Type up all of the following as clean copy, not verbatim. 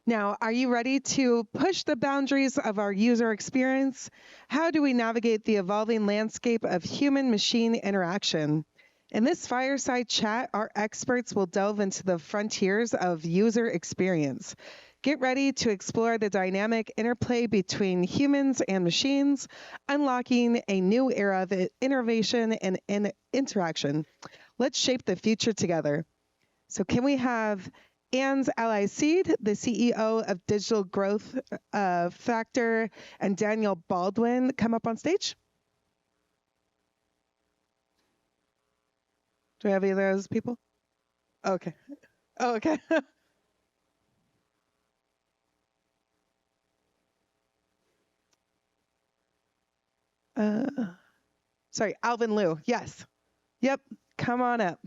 Now, are you ready to push the boundaries of our user experience? How do we navigate the evolving landscape of human-machine interaction? In this fireside chat, our experts will delve into the frontiers of user experience. Get ready to explore the dynamic interplay between humans and machines, unlocking a new era of innovation and interaction. Let's shape the future together. So can we have Anne's Ally Seed, the CEO of Digital Growth Factor, and Daniel Baldwin come up on stage? Do we have either of those people? Okay. Oh, okay. Sorry, Alvin Liu. Yes. Yep. Come on up.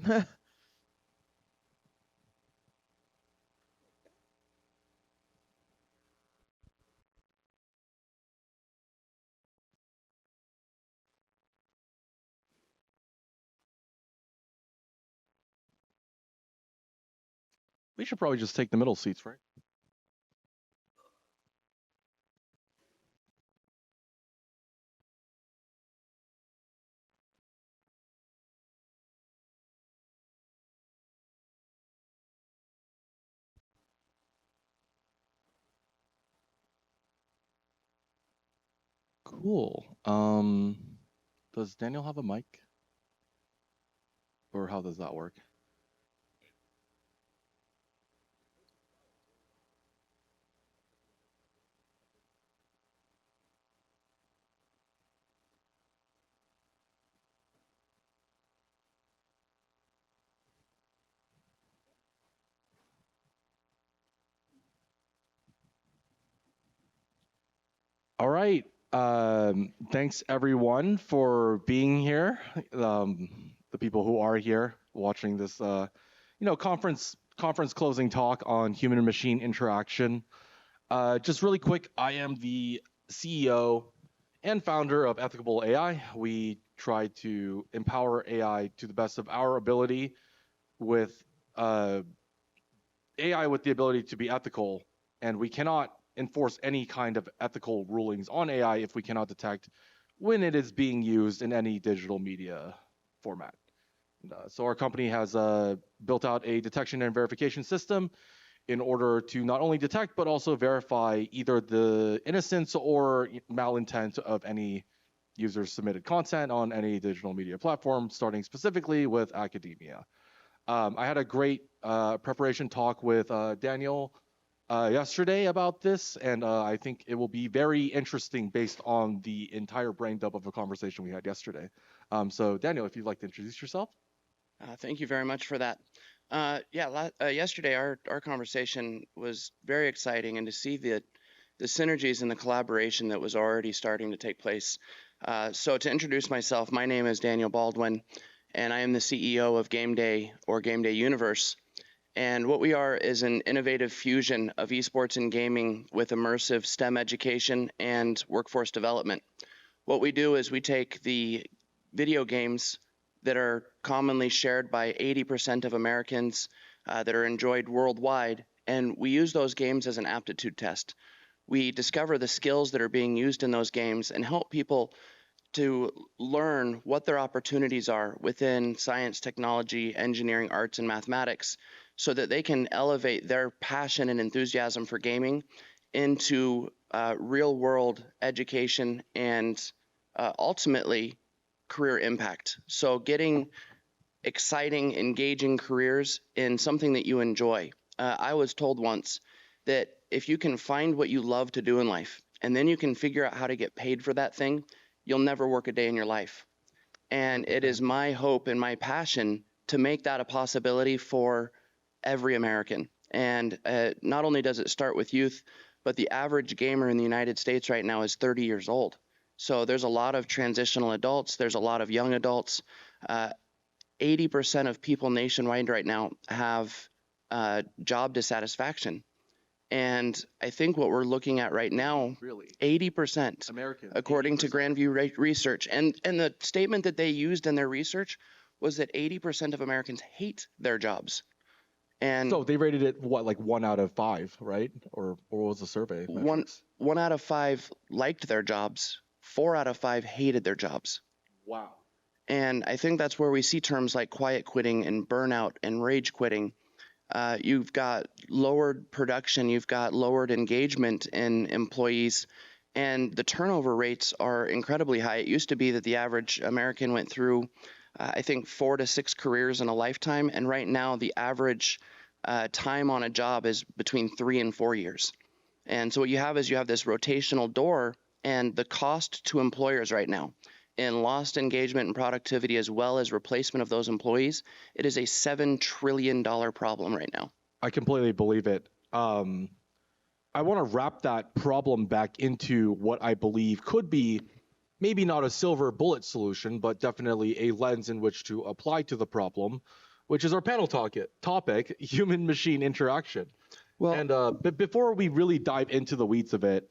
We should probably just take the middle seats, right? Cool. Does Daniel have a mic? Or how does that work? All right. Thanks everyone for being here. The people who are here watching this, conference closing talk on human and machine interaction. Just really quick, I am the CEO and founder of Ethicable AI. We try to empower AI to the best of our ability with AI with the ability to be ethical, and we cannot enforce any kind of ethical rulings on AI if we cannot detect when it is being used in any digital media format. So our company has built out a detection and verification system in order to not only detect but also verify either the innocence or malintent of any user submitted content on any digital media platform, starting specifically with academia. I had a great preparation talk with Daniel yesterday about this, and I think it will be very interesting based on the entire brain dump of a conversation we had yesterday. So Daniel, if you'd like to introduce yourself. Thank you very much for that. Yesterday our conversation was very exciting, and to see the synergies and the collaboration that was already starting to take place. So to introduce myself, my name is Daniel Baldwin, and I am the CEO of Game Day, or Game Day Universe. And what we are is an innovative fusion of esports and gaming with immersive STEM education and workforce development. What we do is we take the video games that are commonly shared by 80% of Americans, that are enjoyed worldwide, and we use those games as an aptitude test. We discover the skills that are being used in those games and help people to learn what their opportunities are within science, technology, engineering, arts, and mathematics, so that they can elevate their passion and enthusiasm for gaming into real-world education and ultimately career impact. So getting exciting, engaging careers in something that you enjoy. I was told once that if you can find what you love to do in life, and then you can figure out how to get paid for that thing, you'll never work a day in your life. And it is my hope and my passion to make that a possibility for every American. And not only does it start with youth, but the average gamer in the United States right now is 30 years old. So there's a lot of transitional adults, there's a lot of young adults. 80% of people nationwide right now have job dissatisfaction. And I think what we're looking at right now, Really? 80%, American, according 80%. to Grandview Research. And the statement that they used in their research was that 80% of Americans hate their jobs. And So they rated it what, like 1 out of 5, right? Or what was the survey one metrics? 1 out of 5 liked their jobs, 4 out of 5 hated their jobs. Wow. And I think that's where we see terms like quiet quitting and burnout and rage quitting. You've got lowered production, you've got lowered engagement in employees, and the turnover rates are incredibly high. It used to be that the average American went through, I think, 4 to 6 careers in a lifetime, and right now the average time on a job is between 3 and 4 years. And so what you have is you have this rotational door, and the cost to employers right now in lost engagement and productivity, as well as replacement of those employees, it is a $7 trillion problem right now. I completely believe it. I want to wrap that problem back into what I believe could be maybe not a silver bullet solution, but definitely a lens in which to apply to the problem, which is our panel topic, human-machine interaction. Well, And but before we really dive into the weeds of it,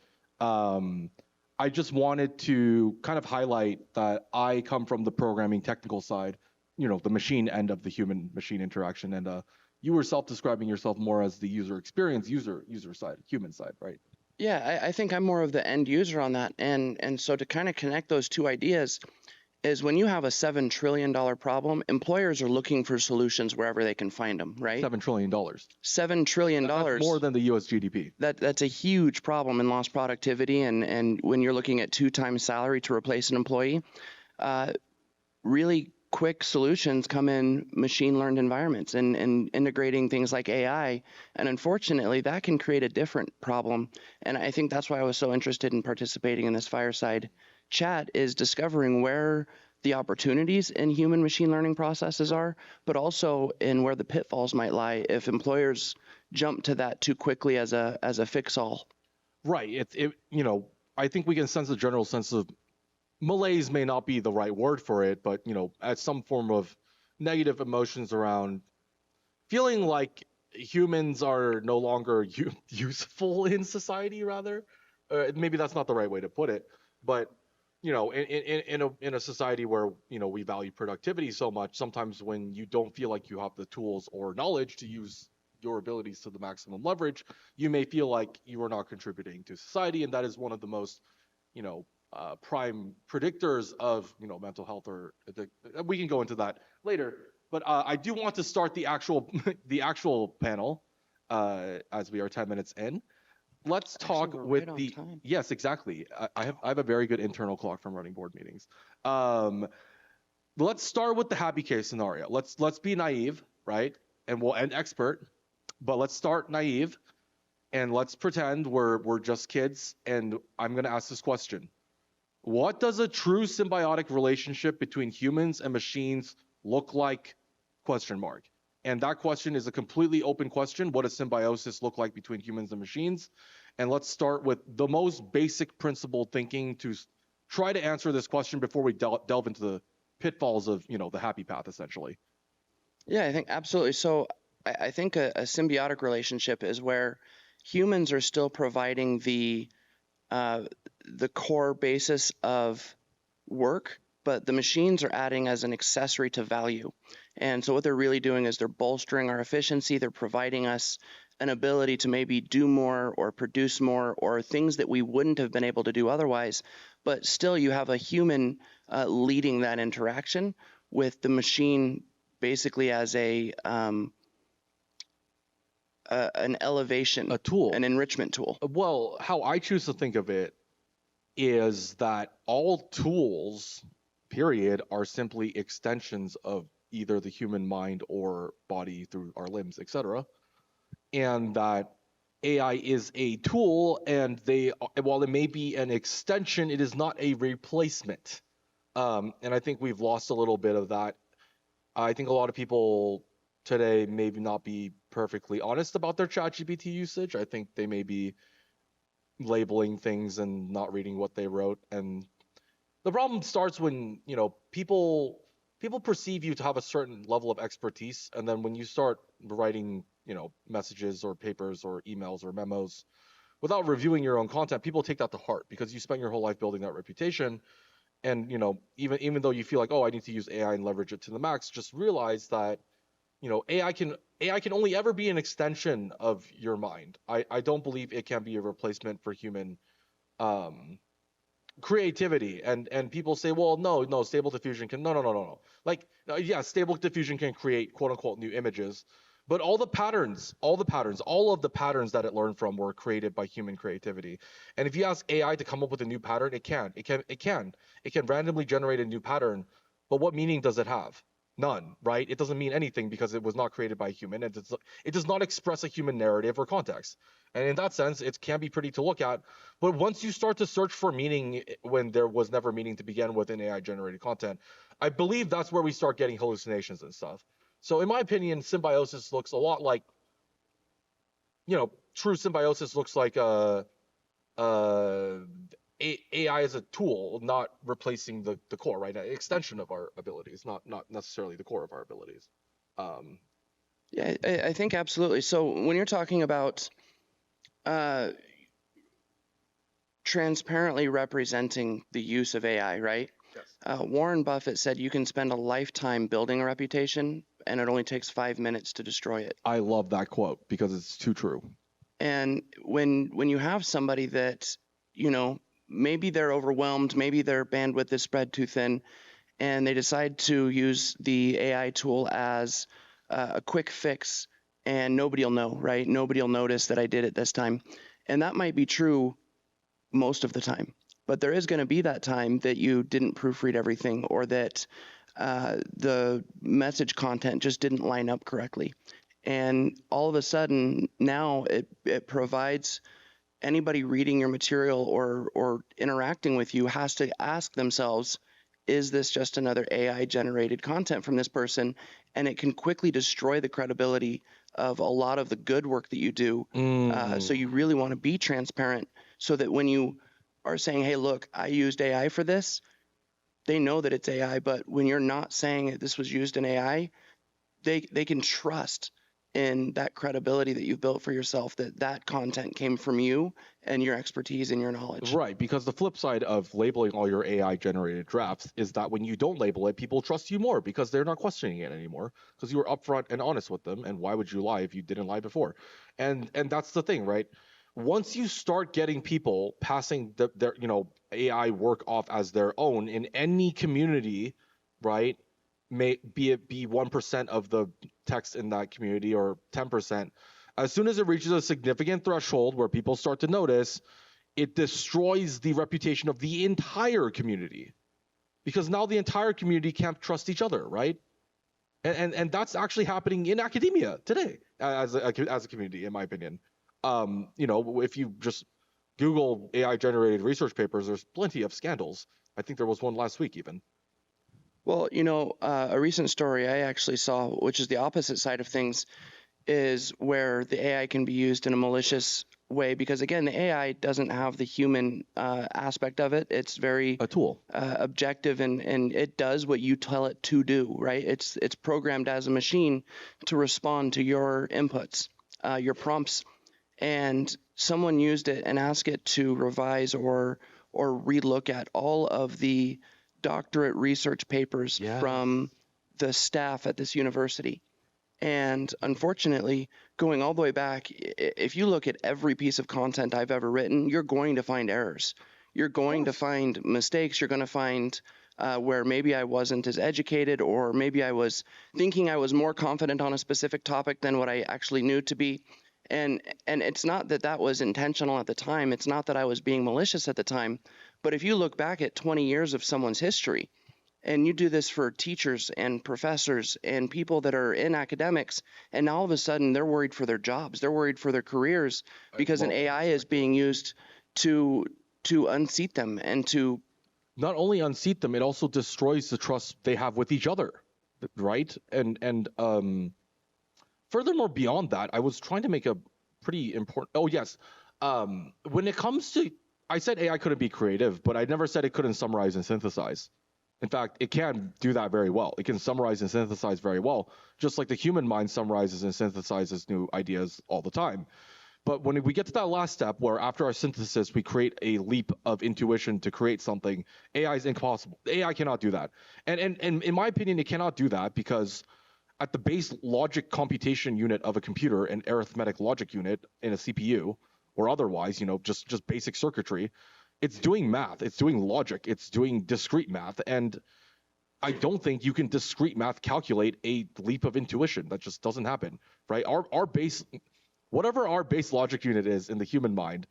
I just wanted to kind of highlight that I come from the programming technical side, the machine end of the human-machine interaction, and you were self-describing yourself more as the user experience, user side, human side, right? yeah, I think I'm more of the end user on that. And so to kind of connect those two ideas is when you have a $7 trillion problem, employers are looking for solutions wherever they can find them, right? $7 trillion. $7 trillion. That's more than the U.S. GDP. That's a huge problem in lost productivity. And when you're looking at 2 times salary to replace an employee, really quick solutions come in machine learned environments and integrating things like AI. And unfortunately, that can create a different problem. And I think that's why I was so interested in participating in this fireside chat, is discovering where the opportunities in human machine learning processes are, but also in where the pitfalls might lie if employers jump to that too quickly as a fix-all. Right. I think we can sense a general sense of malaise may not be the right word for it, but as some form of negative emotions around feeling like humans are no longer useful in society, rather. Maybe that's not the right way to put it, but in a society where we value productivity so much, sometimes when you don't feel like you have the tools or knowledge to use your abilities to the maximum leverage, you may feel like you are not contributing to society, and that is one of the most prime predictors of mental health. Or we can go into that later, but I do want to start the actual the actual panel as we are 10 minutes in. Let's talk Actually, we're with right on the time. yes, exactly. I have a very good internal clock from running board meetings. Let's start with the happy case scenario. Let's be naive, right? And we'll end expert, but let's start naive and let's pretend we're just kids, and I'm going to ask this question. What does a true symbiotic relationship between humans and machines look like? Question mark. And that question is a completely open question. What does symbiosis look like between humans and machines? And let's start with the most basic principle thinking to try to answer this question before we delve into the pitfalls of, the happy path, essentially. Yeah, I think absolutely. So I think a symbiotic relationship is where humans are still providing the core basis of work, but the machines are adding as an accessory to value. And so what they're really doing is they're bolstering our efficiency. They're providing us an ability to maybe do more or produce more or things that we wouldn't have been able to do otherwise. But still, you have a human leading that interaction with the machine basically as an elevation, A tool. an enrichment tool. Well, how I choose to think of it is that all tools, period, are simply extensions of either the human mind or body through our limbs, etc. And that AI is a tool, and while it may be an extension, it is not a replacement. And I think we've lost a little bit of that. I think a lot of people today maybe not be perfectly honest about their ChatGPT usage. I think they may be labeling things and not reading what they wrote. And the problem starts when, people perceive you to have a certain level of expertise, and then when you start writing, messages or papers or emails or memos without reviewing your own content, people take that to heart because you spent your whole life building that reputation. And even though you feel like, oh, I need to use AI and leverage it to the max, just realize that AI can only ever be an extension of your mind. I don't believe it can be a replacement for human um, creativity. And people say, well, no, stable diffusion can no. Like, yeah, stable diffusion can create quote unquote new images, but all of the patterns that it learned from were created by human creativity. And if you ask AI to come up with a new pattern, it can randomly generate a new pattern, but what meaning does it have? None, right? It doesn't mean anything because it was not created by a human. It does not express a human narrative or context. And in that sense, it can be pretty to look at. But once you start to search for meaning when there was never meaning to begin with in AI generated content, I believe that's where we start getting hallucinations and stuff. So in my opinion, symbiosis looks a lot like, true symbiosis looks like uh, AI as a tool, not replacing the core, right? An extension of our abilities, not necessarily the core of our abilities. Um, Yeah, I think absolutely. So when you're talking about uh, transparently representing the use of AI, right? yes. Warren Buffett said you can spend a lifetime building a reputation, and it only takes 5 minutes to destroy it. I love that quote because it's too true. And when you have somebody that, maybe they're overwhelmed, maybe their bandwidth is spread too thin, and they decide to use the AI tool as a quick fix, and nobody will know, right? Nobody will notice that I did it this time. And that might be true most of the time. But there is going to be that time that you didn't proofread everything, or that the message content just didn't line up correctly. And all of a sudden, now it provides anybody reading your material or interacting with you has to ask themselves, is this just another AI generated content from this person? And it can quickly destroy the credibility of a lot of the good work that you do. So you really want to be transparent so that when you are saying, hey, look, I used AI for this, they know that it's AI. But when you're not saying that this was used in AI, they can trust in that credibility that you've built for yourself, that content came from you and your expertise and your knowledge. Right, because the flip side of labeling all your AI generated drafts is that when you don't label it, people trust you more because they're not questioning it anymore because you were upfront and honest with them. And why would you lie if you didn't lie before? And that's the thing, right? Once you start getting people passing their AI work off as their own in any community, right? May be it be 1% of the text in that community or 10%, as soon as it reaches a significant threshold where people start to notice, it destroys the reputation of the entire community because now the entire community can't trust each other, right? And that's actually happening in academia today as a community, in my opinion. If you just Google AI generated research papers, there's plenty of scandals. I think there was one last week even. Well, a recent story I actually saw, which is the opposite side of things, is where the AI can be used in a malicious way because, again, the AI doesn't have the human aspect of it. It's very A tool. objective, and it does what you tell it to do, right? It's programmed as a machine to respond to your inputs, your prompts, and someone used it and asked it to revise or relook at all of the doctorate research papers from the staff at this university. And unfortunately, going all the way back, if you look at every piece of content I've ever written, you're going to find errors. You're going to find mistakes. You're going to find where maybe I wasn't as educated, or maybe I was thinking I was more confident on a specific topic than what I actually knew to be. And it's not that that was intentional at the time. It's not that I was being malicious at the time. But if you look back at 20 years of someone's history, and you do this for teachers and professors and people that are in academics, and now all of a sudden they're worried for their jobs, they're worried for their careers because an AI is being used to unseat them and to not only unseat them, it also destroys the trust they have with each other, right? And furthermore, beyond that, I was trying to make a pretty important. Oh yes, when it comes to, I said AI couldn't be creative, but I never said it couldn't summarize and synthesize. In fact, it can do that very well. It can summarize and synthesize very well, just like the human mind summarizes and synthesizes new ideas all the time. But when we get to that last step, where after our synthesis, we create a leap of intuition to create something, AI is impossible. AI cannot do that. And in my opinion, it cannot do that because at the base logic computation unit of a computer, an arithmetic logic unit in a CPU or otherwise, just basic circuitry, it's doing math, it's doing logic, it's doing discrete math. And I don't think you can discrete math calculate a leap of intuition. That just doesn't happen, right? Our base, whatever our base logic unit is in the human mind,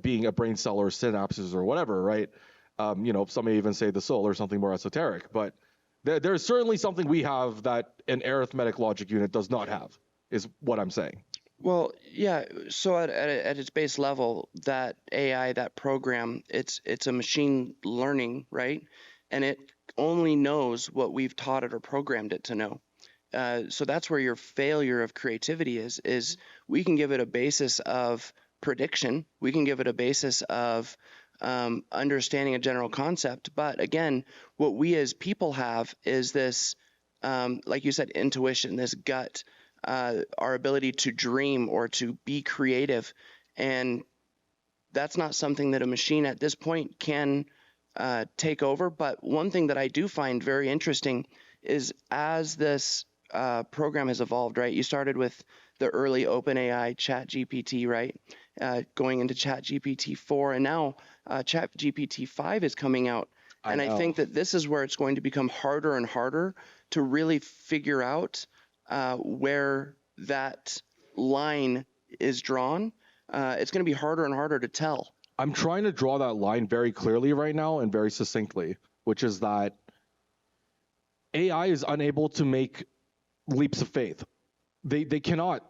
being a brain cell or synapses or whatever, right? Some may even say the soul or something more esoteric, but there's certainly something we have that an arithmetic logic unit does not have, is what I'm saying. Well, yeah. So at its base level, that AI, that program, it's a machine learning, right? And it only knows what we've taught it or programmed it to know. So that's where your failure of creativity is we can give it a basis of prediction. We can give it a basis of understanding a general concept. But again, what we as people have is this, like you said, intuition, this gut, our ability to dream or to be creative. And that's not something that a machine at this point can take over. But one thing that I do find very interesting is as this program has evolved, right? You started with the early OpenAI ChatGPT, right? Going into ChatGPT 4, and now ChatGPT 5 is coming out. And I think that this is where it's going to become harder and harder to really figure out where that line is drawn. It's going to be harder and harder to tell. I'm trying to draw that line very clearly right now and very succinctly, which is that AI is unable to make leaps of faith. They cannot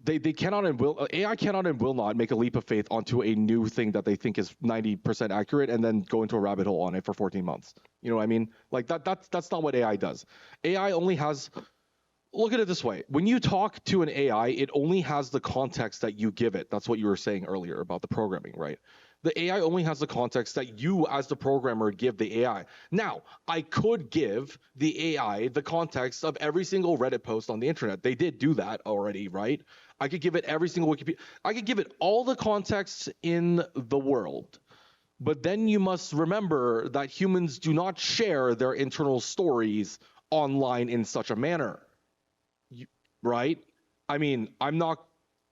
and will, AI cannot and will not make a leap of faith onto a new thing that they think is 90% accurate and then go into a rabbit hole on it for 14 months. You know what I mean? Like that's not what AI does. AI only has, look at it this way. When you talk to an AI, it only has the context that you give it. That's what you were saying earlier about the programming, right? The AI only has the context that you as the programmer give the AI. Now, I could give the AI the context of every single Reddit post on the internet. They did do that already, right? I could give it every single Wikipedia. I could give it all the context in the world. But then you must remember that humans do not share their internal stories online in such a manner. Right? I mean, I'm not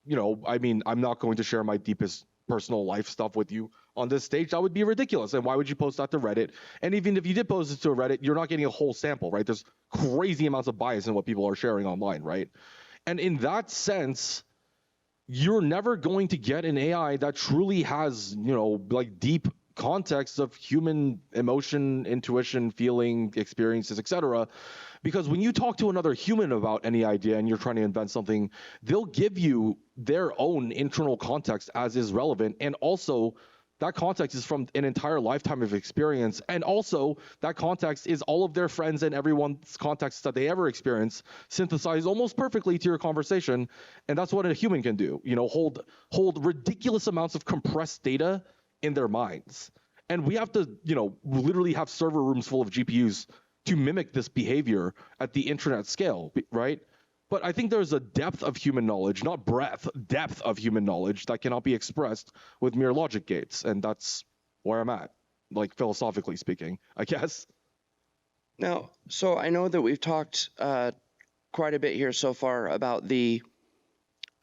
going to share my deepest personal life stuff with you on this stage. That would be ridiculous. And why would you post that to Reddit? And even if you did post it to Reddit, you're not getting a whole sample, right? There's crazy amounts of bias in what people are sharing online, right? And in that sense, you're never going to get an AI that truly has, like deep context of human emotion, intuition, feeling, experiences, etc. Because when you talk to another human about any idea and you're trying to invent something, they'll give you their own internal context as is relevant. And also, that context is from an entire lifetime of experience. And also, that context is all of their friends and everyone's context that they ever experience, synthesized almost perfectly to your conversation. And that's what a human can do, hold ridiculous amounts of compressed data in their minds. And we have to, literally have server rooms full of GPUs to mimic this behavior at the internet scale, right? But I think there's a depth of human knowledge, not breadth, depth of human knowledge that cannot be expressed with mere logic gates. And that's where I'm at, like philosophically speaking, I guess. Now, so I know that we've talked quite a bit here so far about the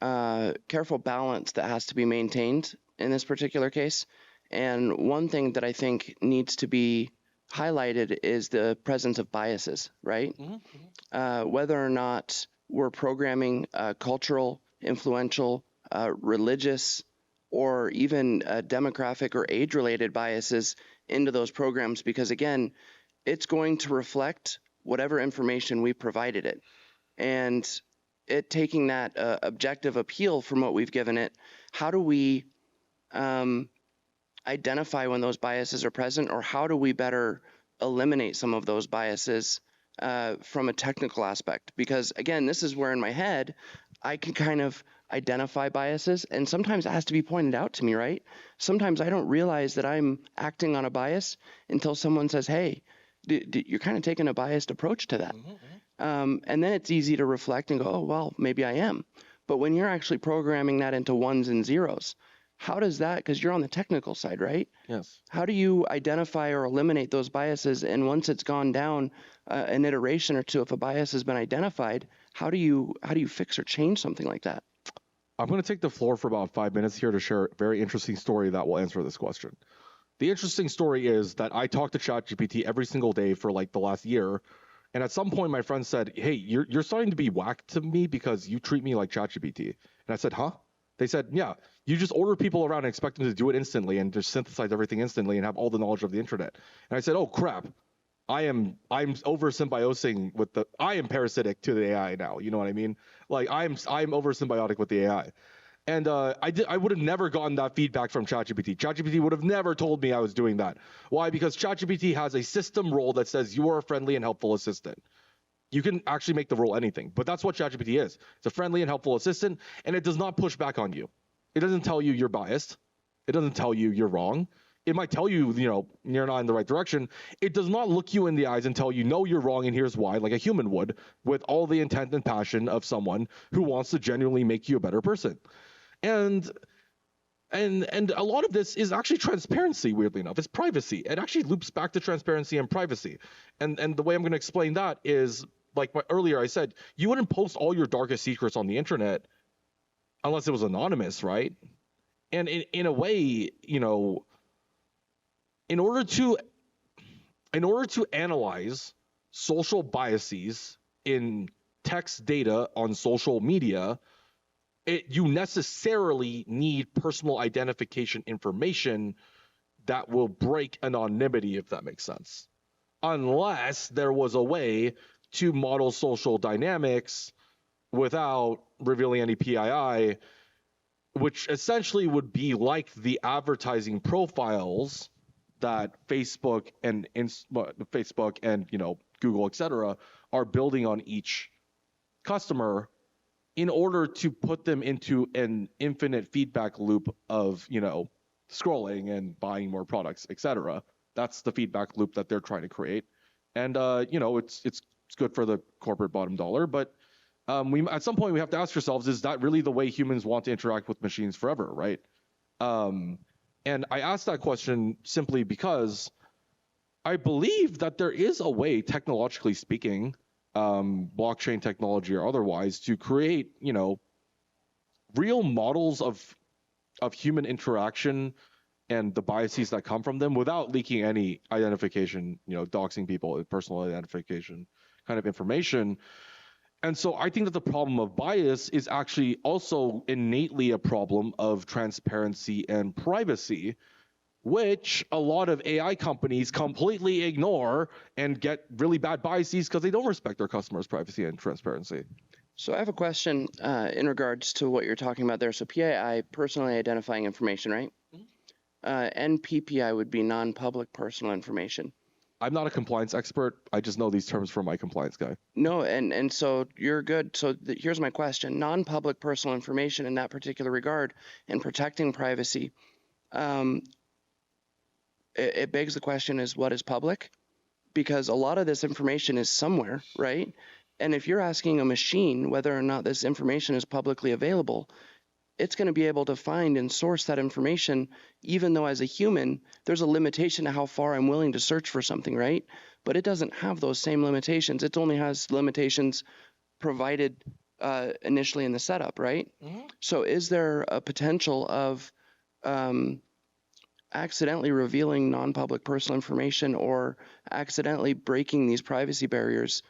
careful balance that has to be maintained in this particular case. And one thing that I think needs to be highlighted is the presence of biases, right? Mm-hmm. Whether or not we're programming cultural, influential, religious, or even demographic or age-related biases into those programs, because again, it's going to reflect whatever information we provided it. And it taking that objective appeal from what we've given it, how do we identify when those biases are present, or how do we better eliminate some of those biases from a technical aspect? Because again, this is where in my head, I can kind of identify biases, and sometimes it has to be pointed out to me, right? Sometimes I don't realize that I'm acting on a bias until someone says, hey, you're kind of taking a biased approach to that. Mm-hmm. And then it's easy to reflect and go, oh, well, maybe I am. But when you're actually programming that into ones and zeros, How does that, because you're on the technical side, right? Yes. How do you identify or eliminate those biases? And once it's gone down an iteration or two, if a bias has been identified, how do you fix or change something like that? I'm going to take the floor for about 5 minutes here to share a very interesting story that will answer this question. The interesting story is that I talk to ChatGPT every single day for like the last year. And at some point, my friend said, "Hey, you're starting to be whack to me because you treat me like ChatGPT." And I said, "Huh?" They said, "Yeah, you just order people around and expect them to do it instantly and just synthesize everything instantly and have all the knowledge of the internet." And I said, "Oh crap, I'm over symbiosing with I am parasitic to the AI now. You know what I mean? Like I'm over symbiotic with the AI." And I would have never gotten that feedback from ChatGPT. ChatGPT would have never told me I was doing that. Why? Because ChatGPT has a system role that says you are a friendly and helpful assistant. You can actually make the role anything, but that's what ChatGPT is. It's a friendly and helpful assistant, and it does not push back on you. It doesn't tell you you're biased. It doesn't tell you you're wrong. It might tell you, you're not in the right direction. It does not look you in the eyes and tell you, no, you're wrong, and here's why, like a human would, with all the intent and passion of someone who wants to genuinely make you a better person. And a lot of this is actually transparency, weirdly enough. It's privacy. It actually loops back to transparency and privacy. And the way I'm going to explain that is, like earlier I said, you wouldn't post all your darkest secrets on the internet unless it was anonymous, right? And in a way, in order to analyze social biases in text data on social media, you necessarily need personal identification information that will break anonymity, if that makes sense. Unless there was a way to model social dynamics without revealing any PII, which essentially would be like the advertising profiles that Facebook and Google, etc., are building on each customer, in order to put them into an infinite feedback loop of, scrolling and buying more products, etc. That's the feedback loop that they're trying to create. And, it's good for the corporate bottom dollar. But at some point, we have to ask ourselves, is that really the way humans want to interact with machines forever, right? And I asked that question simply because I believe that there is a way, technologically speaking, blockchain technology or otherwise, to create, real models of human interaction and the biases that come from them without leaking any identification, doxing people, personal identification kind of information. And so I think that the problem of bias is actually also innately a problem of transparency and privacy, which a lot of AI companies completely ignore and get really bad biases because they don't respect their customers' privacy and transparency. So I have a question in regards to what you're talking about there. So PII, personally identifying information, right? NPPI would be non-public personal information. I'm not a compliance expert. I just know these terms from my compliance guy. No, and so you're good. So here's my question. Non-public personal information in that particular regard and protecting privacy, it begs the question is, what is public? Because a lot of this information is somewhere, right? And if you're asking a machine whether or not this information is publicly available, it's going to be able to find and source that information, even though as a human, there's a limitation to how far I'm willing to search for something, right? But it doesn't have those same limitations. It only has limitations provided initially in the setup, right? Mm-hmm. So is there a potential of accidentally revealing non-public personal information or accidentally breaking these privacy barriers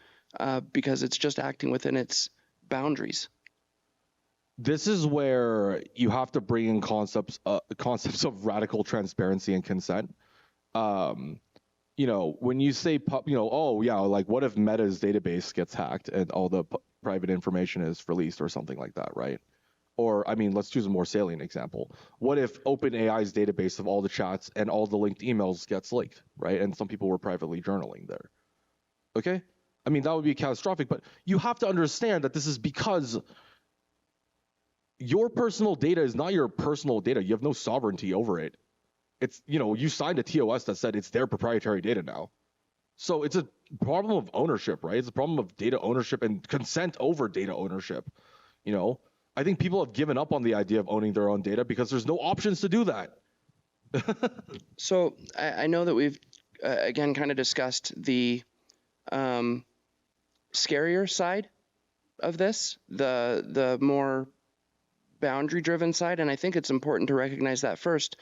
because it's just acting within its boundaries? This is where you have to bring in concepts of radical transparency and consent. When you say, like what if Meta's database gets hacked and all the private information is released or something like that, right? Or, let's choose a more salient example. What if OpenAI's database of all the chats and all the linked emails gets leaked, right? And some people were privately journaling there. Okay? That would be catastrophic, but you have to understand that this is because your personal data is not your personal data. You have no sovereignty over it. It's, you signed a TOS that said it's their proprietary data now. So it's a problem of ownership, right? It's a problem of data ownership and consent over data ownership. I think people have given up on the idea of owning their own data because there's no options to do that. So I know that we've, again, kind of discussed the scarier side of this, the more boundary-driven side, and I think it's important to recognize that first.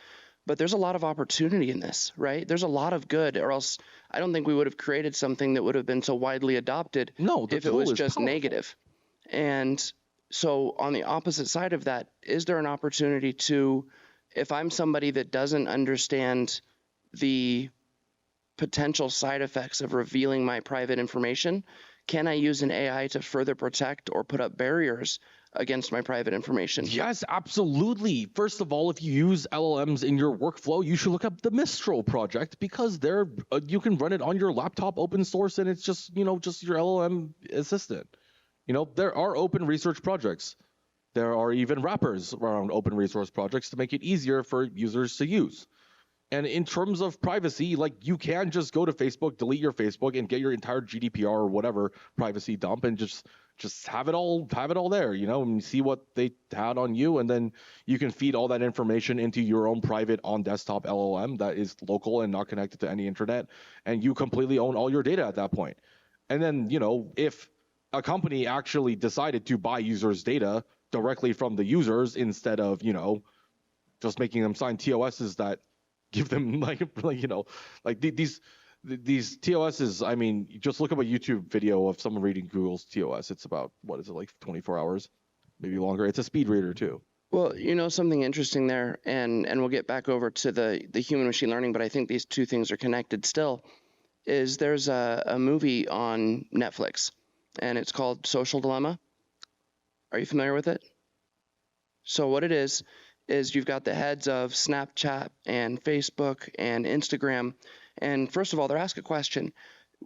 But there's a lot of opportunity in this, right? There's a lot of good, or else I don't think we would have created something that would have been so widely adopted if it was just negative. And so on the opposite side of that, is there an opportunity to, if I'm somebody that doesn't understand the potential side effects of revealing my private information, can I use an AI to further protect or put up barriers against my private information? Yes, absolutely. First of all, if you use LLMs in your workflow, you should look up the Mistral project because they're you can run it on your laptop, open source, and it's just just your LLM assistant. There are open research projects. There are even wrappers around open resource projects to make it easier for users to use. And in terms of privacy, like you can just go to Facebook, delete your Facebook, and get your entire GDPR or whatever privacy dump, and just have it all there, and see what they had on you, and then you can feed all that information into your own private on desktop LLM that is local and not connected to any internet, and you completely own all your data at that point. And then, if a company actually decided to buy users' data directly from the users instead of, just making them sign TOSs that give them these TOSs, I mean, just look up a YouTube video of someone reading Google's TOS. It's about, 24 hours, maybe longer. It's a speed reader too. Well, something interesting there, and we'll get back over to the human machine learning, but I think these two things are connected still, is there's a movie on Netflix, and it's called Social Dilemma. Are you familiar with it? So what it is you've got the heads of Snapchat and Facebook and Instagram. And first of all, they're asked a question: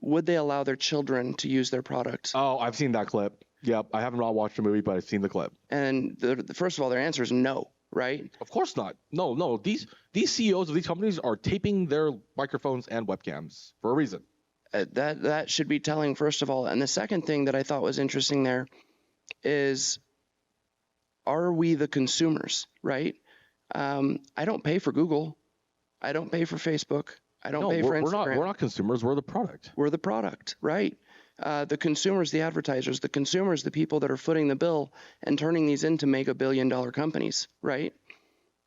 would they allow their children to use their products? Oh, I've seen that clip. Yep, I haven't watched the movie, but I've seen the clip. And first of all, their answer is no, right? Of course not. No. These CEOs of these companies are taping their microphones and webcams for a reason. That should be telling, first of all. And the second thing that I thought was interesting there is, are we the consumers, right? I don't pay for Google. I don't pay for Facebook. I don't pay for Instagram. We're not consumers. We're the product. We're the product, right? The consumers, the advertisers, the consumers, the people that are footing the bill and turning these into mega billion-dollar companies, right?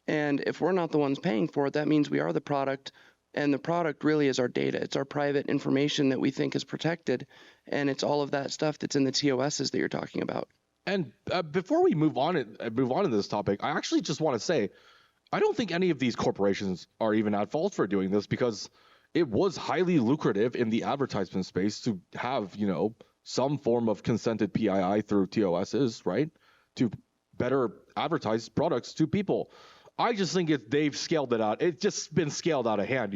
And if we're not the ones paying for it, that means we are the product, and the product really is our data. It's our private information that we think is protected, and it's all of that stuff that's in the TOSs that you're talking about. And before we move on to this topic, I actually just want to say, I don't think any of these corporations are even at fault for doing this, because it was highly lucrative in the advertisement space to have, some form of consented PII through TOSs, right? To better advertise products to people. I just think they've scaled it out. It's just been scaled out of hand,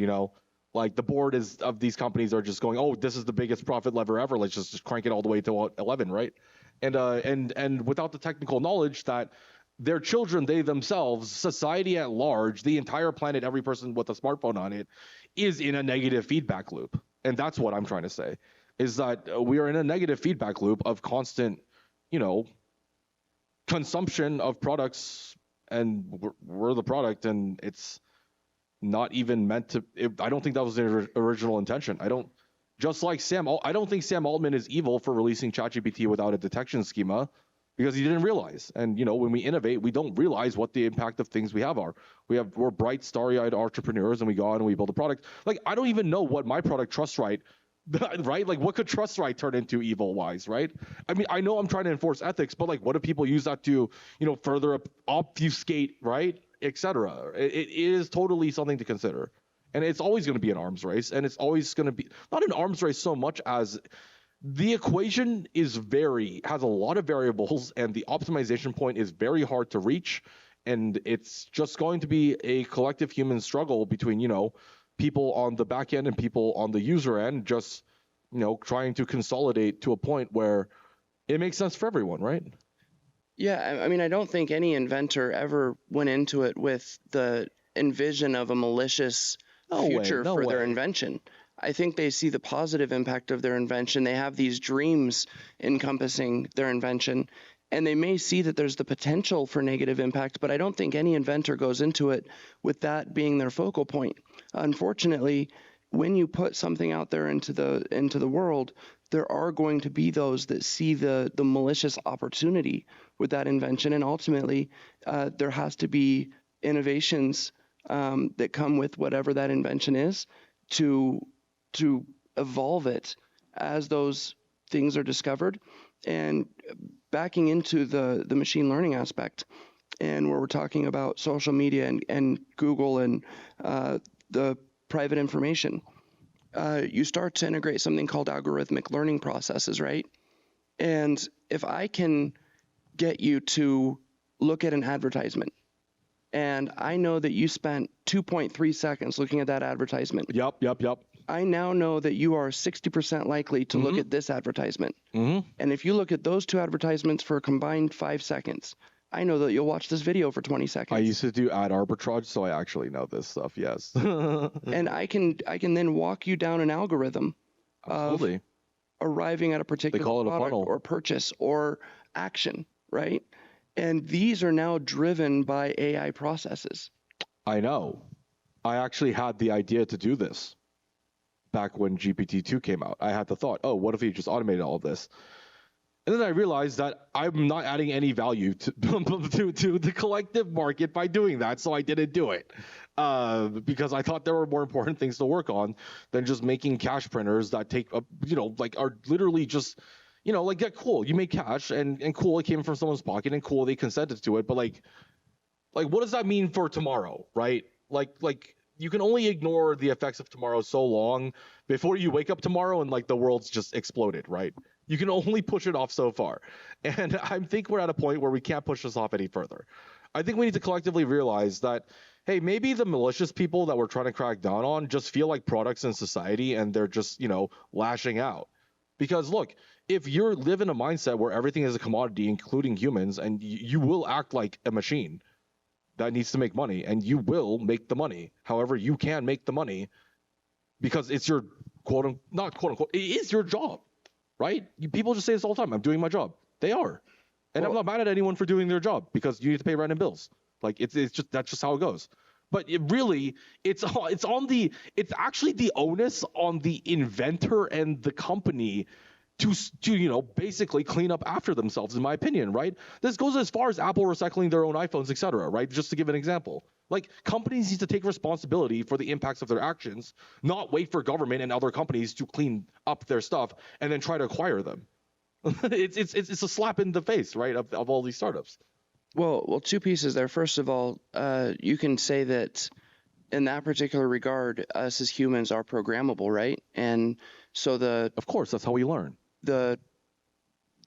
Like the board of these companies are just going, oh, this is the biggest profit lever ever. Let's just crank it all the way to 11, right? And without the technical knowledge that their children, they themselves, society at large, the entire planet, every person with a smartphone on it, is in a negative feedback loop. And that's what I'm trying to say, is that we are in a negative feedback loop of constant, consumption of products, and we're the product, and it's not even meant to. I don't think that was their original intention. I don't think Sam Altman is evil for releasing ChatGPT without a detection schema, because he didn't realize. And when we innovate, we don't realize what the impact of things we have are. We're bright, starry-eyed entrepreneurs, and we go out and we build a product. Like, I don't even know what my product TrustRight, right? Like, what could TrustRight turn into evil-wise, right? I mean, I know I'm trying to enforce ethics, but like, what do people use that to, further obfuscate, right, etc. It is totally something to consider. And it's always going to be an arms race, and it's always going to be not an arms race so much as the equation has a lot of variables, and the optimization point is very hard to reach. And it's just going to be a collective human struggle between, people on the back end and people on the user end, just, trying to consolidate to a point where it makes sense for everyone, right? Yeah, I mean, I don't think any inventor ever went into it with the envision of a malicious future for their invention. I think they see the positive impact of their invention. They have these dreams encompassing their invention, And they may see that there's the potential for negative impact, but I don't think any inventor goes into it with that being their focal point. Unfortunately, when you put something out there into the world, there are going to be those that see the malicious opportunity with that invention, and ultimately, there has to be innovations that come with whatever that invention is to evolve it as those things are discovered. And backing into the machine learning aspect, and where we're talking about social media and Google and the private information, you start to integrate something called algorithmic learning processes, right? And if I can get you to look at an advertisement, and I know that you spent 2.3 seconds looking at that advertisement. Yep. I now know that you are 60% likely to look at this advertisement. Mm-hmm. And if you look at those two advertisements for a combined 5 seconds, I know that you'll watch this video for 20 seconds. I used to do ad arbitrage, so I actually know this stuff, yes. And I can then walk you down an algorithm Absolutely. of arriving at a particular They call it a product funnel. or purchase or action, right? And these are now driven by AI processes. I know. I actually had the idea to do this back when GPT-2 came out. I had the thought, oh, what if we just automated all of this? And then I realized that I'm not adding any value to the collective market by doing that, so I didn't do it. Because I thought there were more important things to work on than just making cash printers that take, are literally just, yeah, cool, you make cash, and cool, it came from someone's pocket, and cool, they consented to it, but like what does that mean for tomorrow, right? Like you can only ignore the effects of tomorrow so long before you wake up tomorrow and like the world's just exploded, right? You can only push it off so far. And I think we're at a point where we can't push this off any further. I think we need to collectively realize that, hey, maybe the malicious people that we're trying to crack down on just feel like products in society and they're just, lashing out. Because look, if you live in a mindset where everything is a commodity, including humans, and you will act like a machine that needs to make money, and you will make the money. However, you can make the money because it's your not quote unquote, it is your job, right? People just say this all the time. I'm doing my job. They are. And I'm not mad at anyone for doing their job because you need to pay rent and bills. Like it's just, that's just how it goes. But it's actually the onus on the inventor and the company to basically clean up after themselves, in my opinion, right? This goes as far as Apple recycling their own iPhones, etc., right? Just to give an example. Like, companies need to take responsibility for the impacts of their actions, not wait for government and other companies to clean up their stuff and then try to acquire them. It's a slap in the face, right, of all these startups. Well, two pieces there. First of all, you can say that in that particular regard, us as humans are programmable, right? And so of course, that's how we learn. The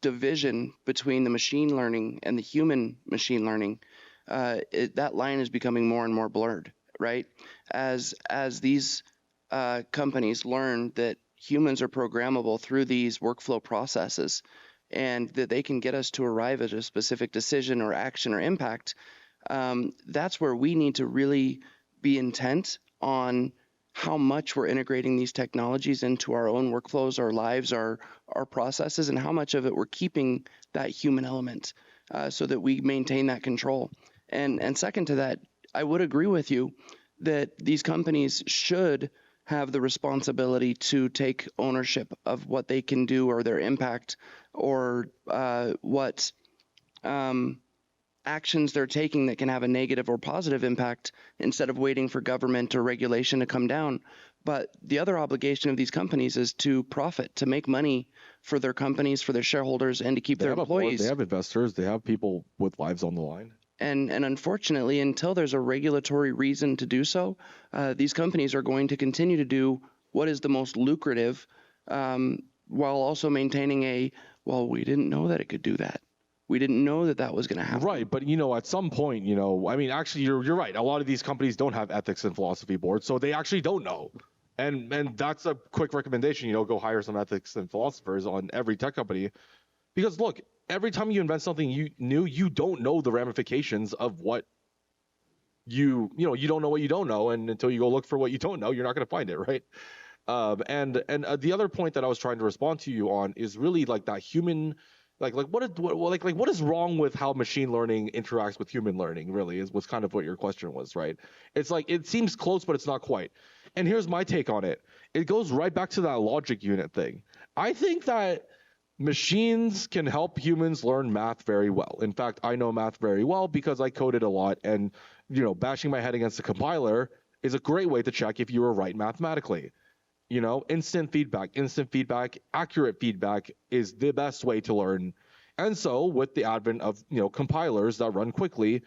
division between the machine learning and the human machine learning, that line is becoming more and more blurred, right? As these companies learn that humans are programmable through these workflow processes, and that they can get us to arrive at a specific decision or action or impact, that's where we need to really be intent on how much we're integrating these technologies into our own workflows, our lives, our processes, and how much of it we're keeping that human element so that we maintain that control. And second to that, I would agree with you that these companies should have the responsibility to take ownership of what they can do or their impact or what actions they're taking that can have a negative or positive impact instead of waiting for government or regulation to come down. But the other obligation of these companies is to profit, to make money for their companies, for their shareholders, and to keep their employees. They have investors. They have people with lives on the line. And unfortunately, until there's a regulatory reason to do so, these companies are going to continue to do what is the most lucrative while also maintaining we didn't know that it could do that. We didn't know that that was going to happen. Right, but at some point, actually, you're right. A lot of these companies don't have ethics and philosophy boards, so they actually don't know. And that's a quick recommendation. Go hire some ethics and philosophers on every tech company, because look, every time you invent something new, you don't know the ramifications of what you don't know what you don't know, and until you go look for what you don't know, you're not going to find it, right? And the other point that I was trying to respond to you on is really like that human What is wrong with how machine learning interacts with human learning? Really, was kind of what your question was, right? It's like it seems close, but it's not quite. And here's my take on it. It goes right back to that logic unit thing. I think that machines can help humans learn math very well. In fact, I know math very well because I coded a lot, and bashing my head against a compiler is a great way to check if you were right mathematically. Instant feedback, accurate feedback is the best way to learn. And so with the advent of compilers that run quickly,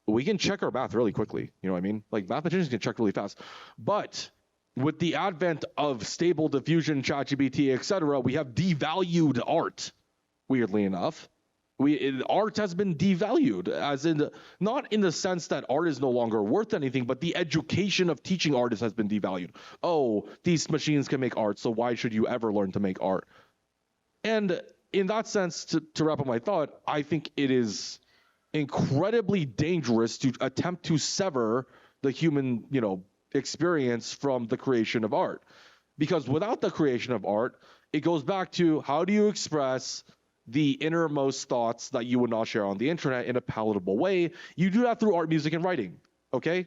we can check our math really quickly. You know what I mean? Like mathematicians can check really fast. But with the advent of stable diffusion, ChatGPT, etc., we have devalued art, weirdly enough. Art has been devalued, as in not in the sense that art is no longer worth anything, but the education of teaching artists has been devalued. Oh, these machines can make art, so why should you ever learn to make art? And in that sense, to wrap up my thought, I think it is incredibly dangerous to attempt to sever the human, experience from the creation of art. Because without the creation of art, it goes back to how do you express the innermost thoughts that you would not share on the internet in a palatable way? You do that through art, music, and writing, okay?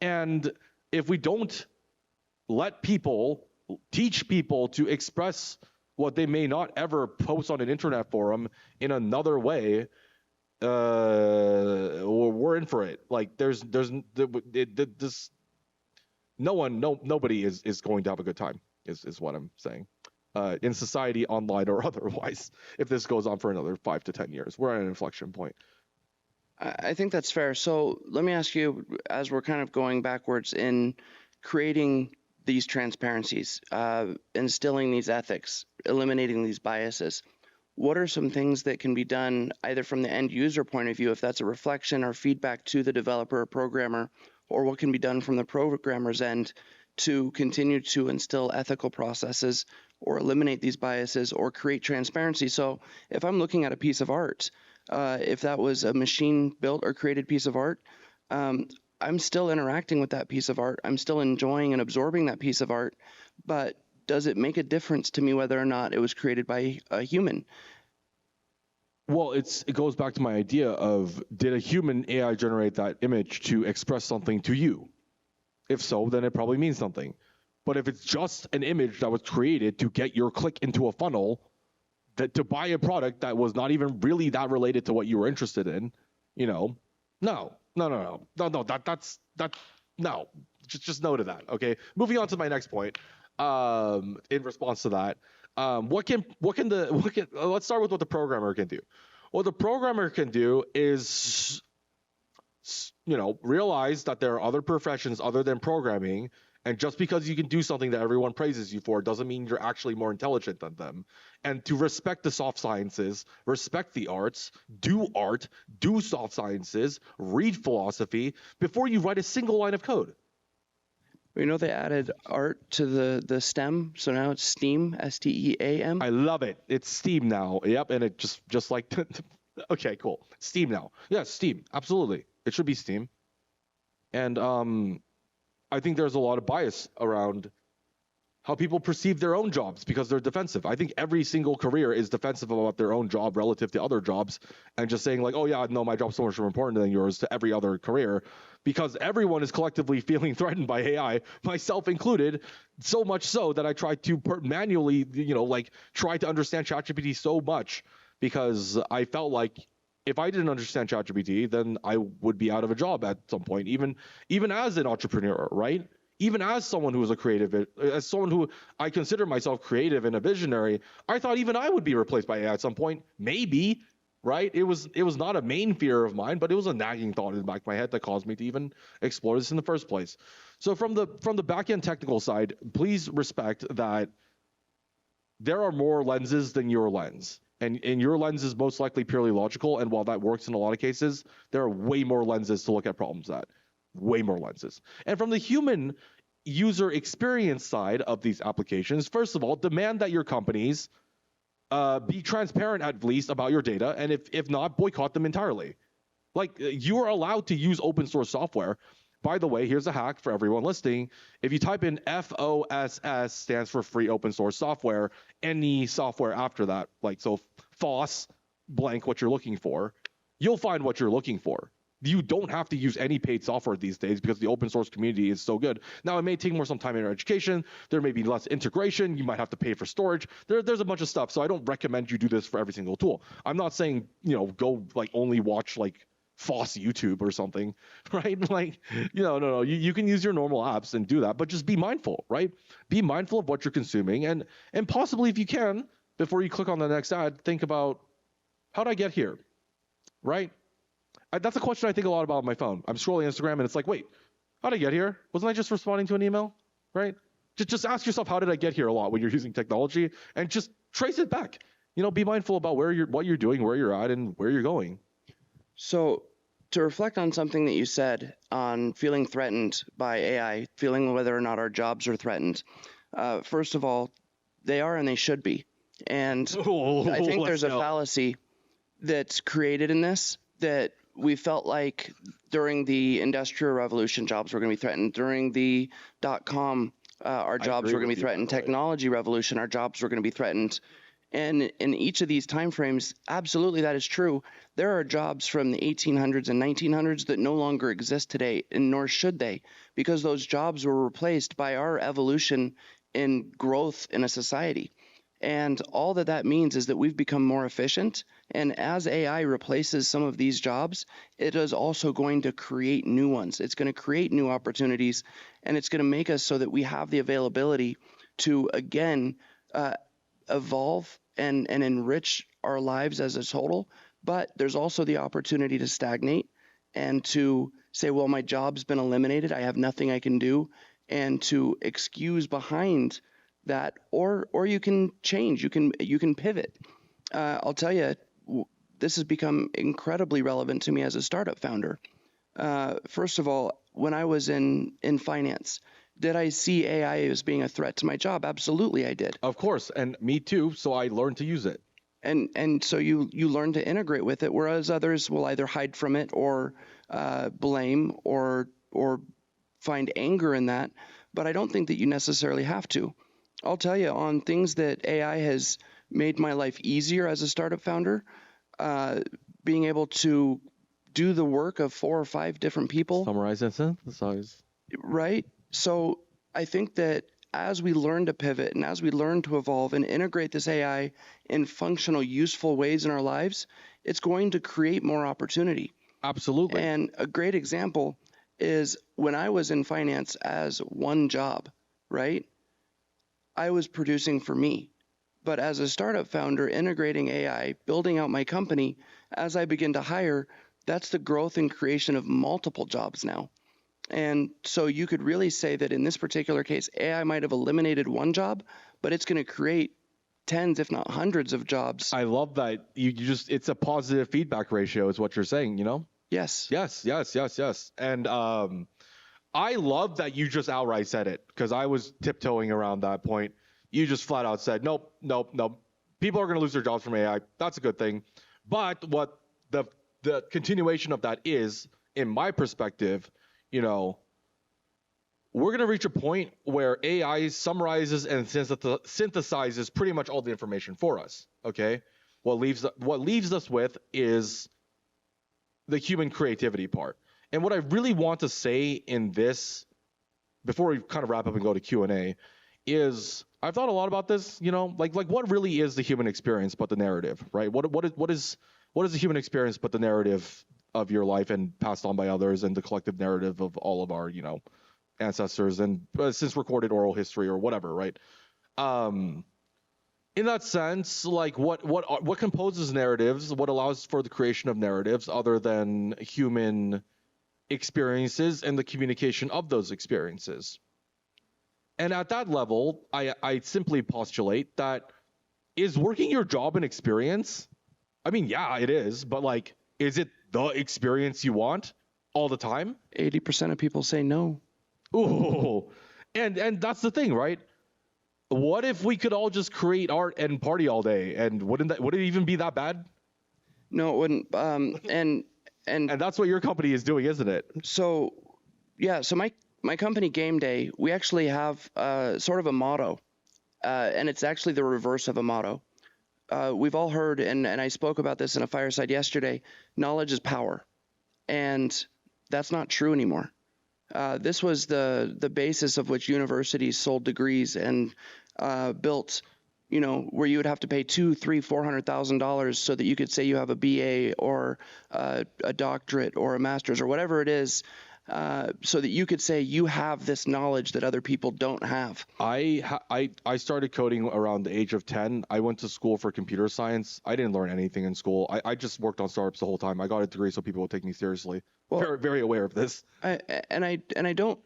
And if we don't let people, teach people to express what they may not ever post on an internet forum in another way, we're in for it. Like nobody is going to have a good time, is what I'm saying. In society, online or otherwise, if this goes on for another 5 to 10 years. We're at an inflection point. I think that's fair. So let me ask you, as we're kind of going backwards in creating these transparencies, instilling these ethics, eliminating these biases, what are some things that can be done either from the end user point of view, if that's a reflection or feedback to the developer or programmer, or what can be done from the programmer's end to continue to instill ethical processes or eliminate these biases or create transparency? So if I'm looking at a piece of art, if that was a machine built or created piece of art, I'm still interacting with that piece of art. I'm still enjoying and absorbing that piece of art, but does it make a difference to me whether or not it was created by a human? Well, it goes back to my idea of, did a human AI generate that image to express something to you? If so, then it probably means something. But if it's just an image that was created to get your click into a funnel, that to buy a product that was not even really that related to what you were interested in, no. Just no to that. Okay. Moving on to my next point. In response to that, let's start with what the programmer can do. What the programmer can do is, realize that there are other professions other than programming, and just because you can do something that everyone praises you for doesn't mean you're actually more intelligent than them. And to respect the soft sciences, respect the arts, do soft sciences, read philosophy before you write a single line of code. We know they added art to the STEM, so now it's STEAM, STEAM. I love it. It's STEAM now. Yep, and it just like okay, cool. STEAM now. Yeah, STEAM. Absolutely. It should be STEAM. And I think there's a lot of bias around how people perceive their own jobs because they're defensive. I think every single career is defensive about their own job relative to other jobs, and just saying like, oh yeah, no, my job's so much more important than yours to every other career, because everyone is collectively feeling threatened by AI, myself included, so much so that I try to manually, try to understand ChatGPT so much, because I felt like if I didn't understand ChatGPT, then I would be out of a job at some point, even as an entrepreneur, right? Even as someone who is a creative, as someone who I consider myself creative and a visionary, I thought even I would be replaced by AI at some point, maybe, right? It was not a main fear of mine, but it was a nagging thought in the back of my head that caused me to even explore this in the first place. So from the back end technical side, please respect that there are more lenses than your lens. And your lens is most likely purely logical, and while that works in a lot of cases, there are way more lenses to look at problems at. Way more lenses. And from the human user experience side of these applications, first of all, demand that your companies be transparent at least about your data, and if not, boycott them entirely. Like, you are allowed to use open source software. By the way, here's a hack for everyone listening. If you type in FOSS, stands for free open source software, any software after that, like so FOSS, blank what you're looking for, you'll find what you're looking for. You don't have to use any paid software these days because the open source community is so good. Now, it may take some time in your education. There may be less integration. You might have to pay for storage. There's a bunch of stuff. So I don't recommend you do this for every single tool. I'm not saying, go like only watch like Foss YouTube or something, right? Like, no. You can use your normal apps and do that, but just be mindful, right? Be mindful of what you're consuming, and possibly, if you can, before you click on the next ad, think about, how did I get here, right? That's a question I think a lot about on my phone. I'm scrolling Instagram and it's like, wait, how did I get here? Wasn't I just responding to an email, right? Just ask yourself, how did I get here a lot when you're using technology, and just trace it back. Be mindful about what you're doing, where you're at, and where you're going. So to reflect on something that you said on feeling threatened by AI, feeling whether or not our jobs are threatened, first of all, they are and they should be. And I think there's a fallacy that's created in this, that we felt like during the Industrial Revolution, jobs were going to be threatened. During the .com, our jobs were going to be threatened. Technology revolution, our jobs were going to be threatened. And in each of these timeframes, absolutely that is true. There are jobs from the 1800s and 1900s that no longer exist today, and nor should they, because those jobs were replaced by our evolution in growth in a society. And all that means is that we've become more efficient. And as AI replaces some of these jobs, it is also going to create new ones. It's going to create new opportunities, and it's going to make us so that we have the availability to, again, evolve and enrich our lives as a total. But there's also the opportunity to stagnate and to say, well, my job's been eliminated, I have nothing I can do, and to excuse behind that, or you can change, you can pivot. I'll tell you, this has become incredibly relevant to me as a startup founder. First of all, when I was in finance, did I see AI as being a threat to my job? Absolutely, I did. Of course, and me too. So I learned to use it. And so you learn to integrate with it, whereas others will either hide from it or blame or find anger in that. But I don't think that you necessarily have to. I'll tell you, on things that AI has made my life easier as a startup founder, being able to do the work of 4 or 5 different people. Summarize and synthesize. Right? So I think that as we learn to pivot and as we learn to evolve and integrate this AI in functional, useful ways in our lives, it's going to create more opportunity. Absolutely. And a great example is when I was in finance as one job, right? I was producing for me. But as a startup founder, integrating AI, building out my company, as I begin to hire, that's the growth and creation of multiple jobs now. And so you could really say that in this particular case, AI might have eliminated one job, but it's going to create tens, if not hundreds of jobs. I love that. It's a positive feedback ratio is what you're saying, Yes. Yes. And I love that you just outright said it, because I was tiptoeing around that point. You just flat out said, nope. People are going to lose their jobs from AI. That's a good thing. But what the continuation of that is, in my perspective, we're going to reach a point where AI summarizes and synthesizes pretty much all the information for us. Okay, what leaves us with is the human creativity part. And what I really want to say in this, before we kind of wrap up and go to Q&A, is I've thought a lot about this. Like what really is the human experience but the narrative, right? What is the human experience but the narrative of your life and passed on by others, and the collective narrative of all of our ancestors and since recorded oral history or whatever, right? In that sense, like what composes narratives, what allows for the creation of narratives other than human experiences and the communication of those experiences? And at that level, I simply postulate that, is working your job an experience? I mean, yeah, it is, but like, is it the experience you want all the time? 80% of people say no. Ooh, and that's the thing, right? What if we could all just create art and party all day, and would it even be that bad? No, it wouldn't. And that's what your company is doing, isn't it? So, yeah. So my company, Game Day, we actually have sort of a motto, and it's actually the reverse of a motto. we've all heard, and I spoke about this in a fireside yesterday, knowledge is power. And that's not true anymore. This was the basis of which universities sold degrees and built, where you would have to pay $200,000, $300,000, $400,000 so that you could say you have a BA or a doctorate or a master's or whatever it is, so that you could say you have this knowledge that other people don't have. I started coding around the age of 10. I went to school for computer science. I didn't learn anything in school. I just worked on startups the whole time. I got a degree so people would take me seriously. Well, very, very aware of this. I don't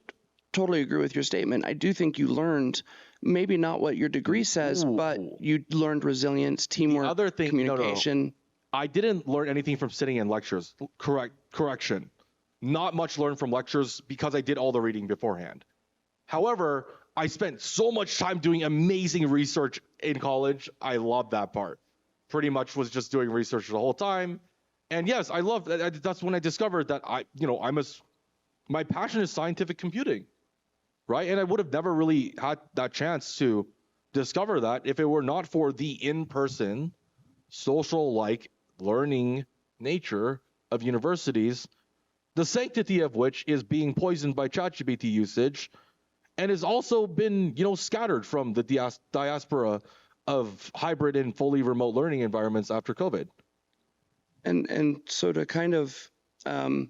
totally agree with your statement. I do think you learned maybe not what your degree says, but you learned resilience, teamwork, other thing, communication. No. I didn't learn anything from sitting in lectures. Correction. Not much learned from lectures because I did all the reading beforehand. However, I spent so much time doing amazing research in college. I love that part. Pretty much was just doing research the whole time. And yes, I love that. That's when I discovered that my passion is scientific computing, right? And I would have never really had that chance to discover that if it were not for the in-person, social-like learning nature of universities, the sanctity of which is being poisoned by ChatGPT usage, and has also been, scattered from the diaspora of hybrid and fully remote learning environments after COVID. And so to kind of and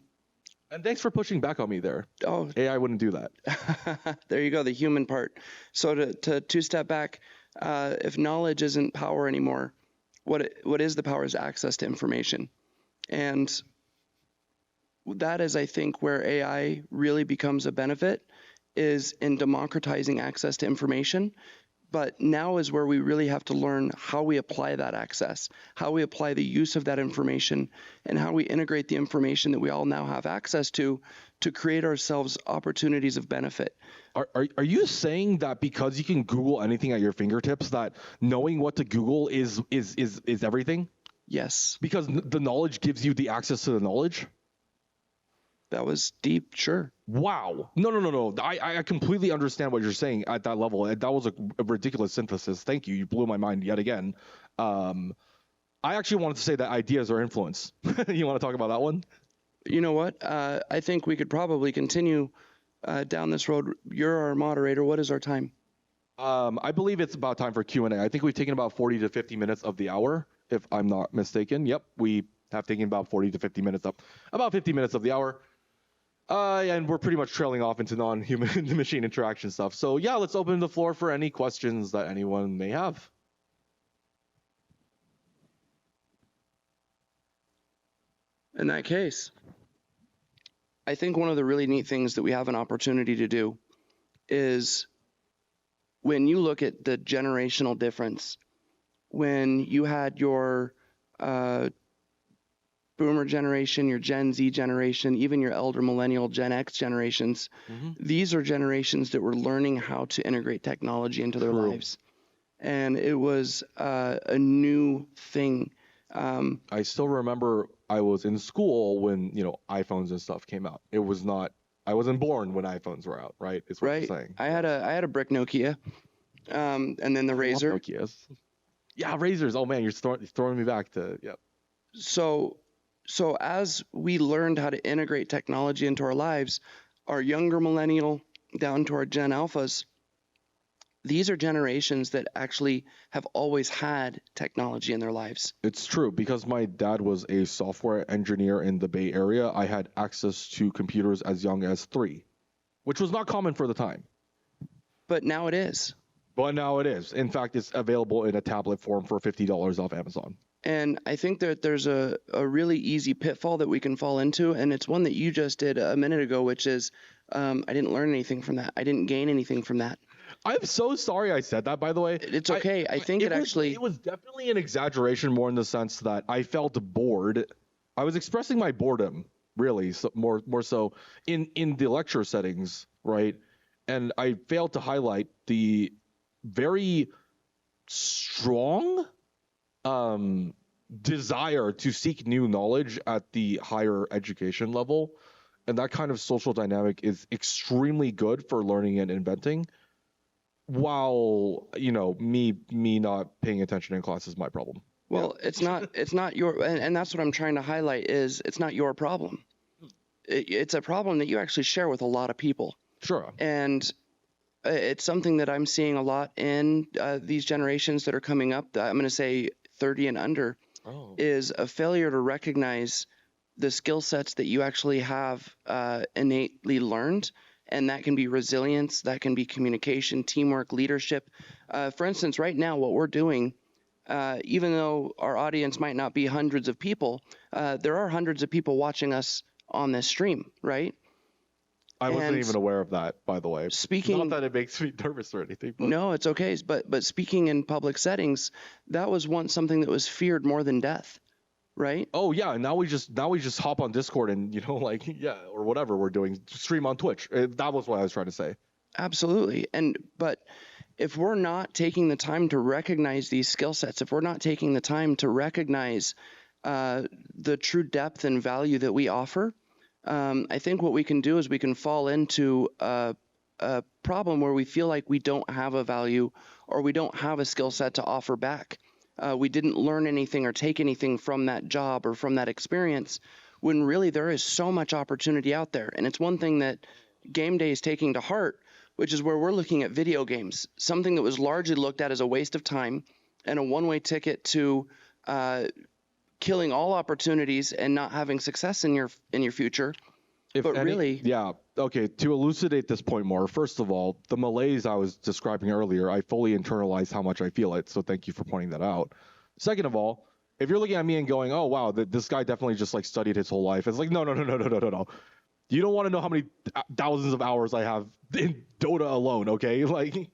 thanks for pushing back on me there. Oh, AI wouldn't do that. There you go, the human part. So to step back, if knowledge isn't power anymore, what is the power is access to information. And that is, I think, where AI really becomes a benefit, is in democratizing access to information. But now is where we really have to learn how we apply that access, how we apply the use of that information, and how we integrate the information that we all now have access to create ourselves opportunities of benefit. Are you saying that because you can Google anything at your fingertips, that knowing what to Google is everything? Yes. Because the knowledge gives you the access to the knowledge? That was deep, sure. Wow. No. I completely understand what you're saying at that level. That was a ridiculous synthesis. Thank you. You blew my mind yet again. I actually wanted to say that ideas are influence. You want to talk about that one? You know what? I think we could probably continue down this road. You're our moderator. What is our time? I believe it's about time for Q&A. I think we've taken about 40 to 50 minutes of the hour, if I'm not mistaken. Yep, we have taken about 40 to 50 minutes up. About 50 minutes of the hour. And we're pretty much trailing off into non-human machine interaction stuff. So yeah, let's open the floor for any questions that anyone may have. In that case, I think one of the really neat things that we have an opportunity to do is, when you look at the generational difference, when you had your Boomer generation, your Gen Z generation, even your elder millennial Gen X generations, these are generations that were learning how to integrate technology into their lives. And it was a new thing. I still remember I was in school when, iPhones and stuff came out. It was not, I wasn't born when iPhones were out, right? Is what you're saying. I had a brick Nokia, and then the Razor. Nokias. Yeah, Razors. Oh man, you're throwing me back to, yep. So as we learned how to integrate technology into our lives, our younger millennial down to our Gen Alphas, these are generations that actually have always had technology in their lives. It's true, because my dad was a software engineer in the Bay Area. I had access to computers as young as 3, which was not common for the time. But now it is. In fact, it's available in a tablet form for $50 off Amazon. And I think that there's a really easy pitfall that we can fall into, and it's one that you just did a minute ago, which is I didn't learn anything from that. I didn't gain anything from that. I'm so sorry I said that, by the way. It's okay. I think it was definitely an exaggeration, more in the sense that I felt bored. I was expressing my boredom, really, so more so in the lecture settings, right? And I failed to highlight the very strong desire to seek new knowledge at the higher education level. And that kind of social dynamic is extremely good for learning and inventing. while me not paying attention in class is my problem. Well, it's not your, and that's what I'm trying to highlight is it's not your problem. It's a problem that you actually share with a lot of people. Sure. And it's something that I'm seeing a lot in these generations that are coming up. I'm going to say 30 and under is a failure to recognize the skill sets that you actually have innately learned. And that can be resilience, that can be communication, teamwork, leadership. For instance, right now, what we're doing, even though our audience might not be hundreds of people, there are hundreds of people watching us on this stream, right? I wasn't even aware of that, by the way. Speaking, not that it makes me nervous or anything. But. No, it's okay. But speaking in public settings, that was once something that was feared more than death, right? Oh yeah, now we just hop on Discord and or whatever we're doing, stream on Twitch. That was what I was trying to say. Absolutely. But if we're not taking the time to recognize these skill sets, if we're not taking the time to recognize the true depth and value that we offer, I think what we can do is we can fall into a problem where we feel like we don't have a value or we don't have a skill set to offer back. We didn't learn anything or take anything from that job or from that experience, when really there is so much opportunity out there. And it's one thing that Game Day is taking to heart, which is where we're looking at video games, something that was largely looked at as a waste of time and a one-way ticket to killing all opportunities and not having success in your future. Okay, to elucidate this point more, first of all, the malaise I was describing earlier, I fully internalized how much I feel it, so thank you for pointing that out. Second of all, if you're looking at me and going, oh wow, this guy definitely just like studied his whole life, it's like no. You don't want to know how many thousands of hours I have in Dota alone, okay? Like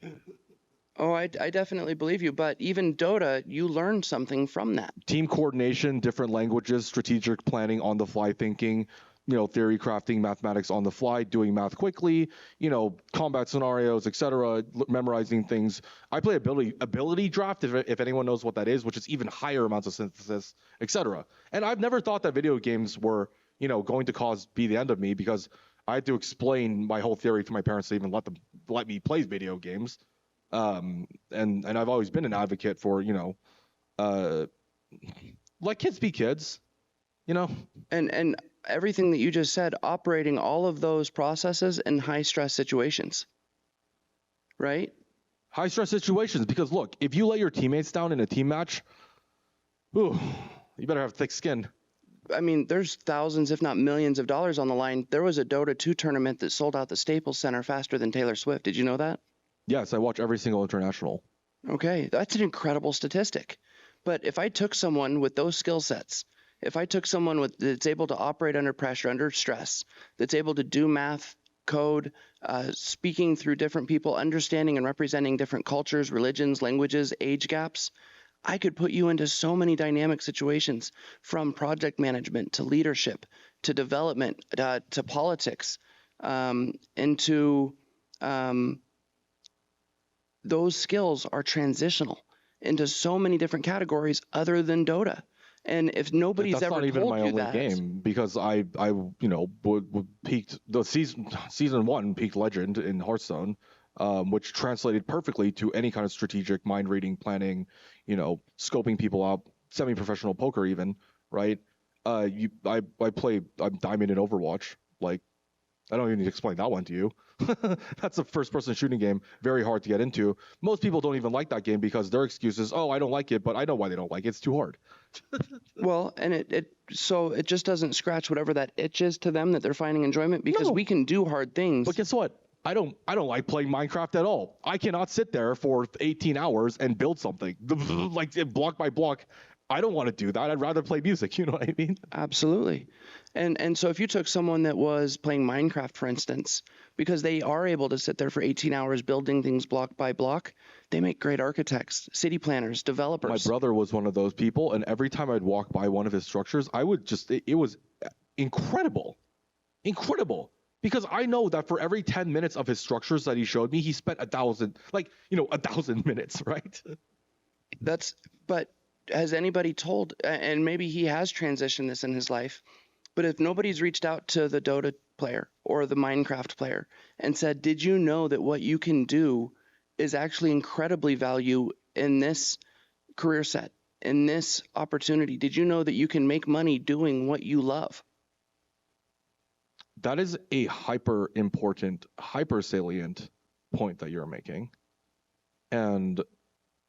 Oh, I definitely believe you. But even Dota, you learned something from that. Team coordination, different languages, strategic planning, on the fly thinking, theory crafting, mathematics on the fly, doing math quickly, combat scenarios, etc., memorizing things. I play ability draft, if anyone knows what that is, which is even higher amounts of synthesis, etc. And I've never thought that video games were, going to be the end of me, because I had to explain my whole theory to my parents to even let me play video games. And I've always been an advocate for, let kids be kids, And everything that you just said, operating all of those processes in high stress situations, right? High stress situations, because look, if you let your teammates down in a team match, you better have thick skin. I mean, there's thousands, if not millions of dollars on the line. There was a Dota 2 tournament that sold out the Staples Center faster than Taylor Swift. Did you know that? Yes, I watch every single international. Okay, that's an incredible statistic. But if I took someone with those skill sets, if I took someone that's able to operate under pressure, under stress, that's able to do math, code, speaking through different people, understanding and representing different cultures, religions, languages, age gaps, I could put you into so many dynamic situations, from project management to leadership to development to politics, those skills are transitional into so many different categories other than Dota. And if nobody's ever told you that, that's not even my only game, because I peaked the season 1 peaked legend in Hearthstone, which translated perfectly to any kind of strategic mind reading, planning, scoping people out, semi-professional poker even, right? I'm diamond in Overwatch. Like, I don't even need to explain that one to you. That's a first-person shooting game, very hard to get into. Most people don't even like that game because their excuse is, oh, I don't like it, but I know why they don't like it. It's too hard. Well, and it just doesn't scratch whatever that itch is to them that they're finding enjoyment, because we can do hard things. But guess what? I don't like playing Minecraft at all. I cannot sit there for 18 hours and build something like block by block. I don't want to do that. I'd rather play music. You know what I mean? Absolutely. And so if you took someone that was playing Minecraft, for instance, because they are able to sit there for 18 hours building things block by block, they make great architects, city planners, developers. My brother was one of those people, and every time I'd walk by one of his structures, it was incredible. Because I know that for every 10 minutes of his structures that he showed me, he spent 1,000 minutes, right? But has anybody told, and maybe he has transitioned this in his life, but if nobody's reached out to the Dota player or the Minecraft player and said, did you know that what you can do is actually incredibly value in this career set, in this opportunity. Did you know that you can make money doing what you love? That is a hyper important, hyper salient point that you're making. And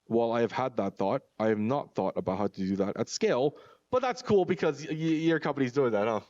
while I have had that thought, I have not thought about how to do that at scale. But that's cool because your company's doing that, huh?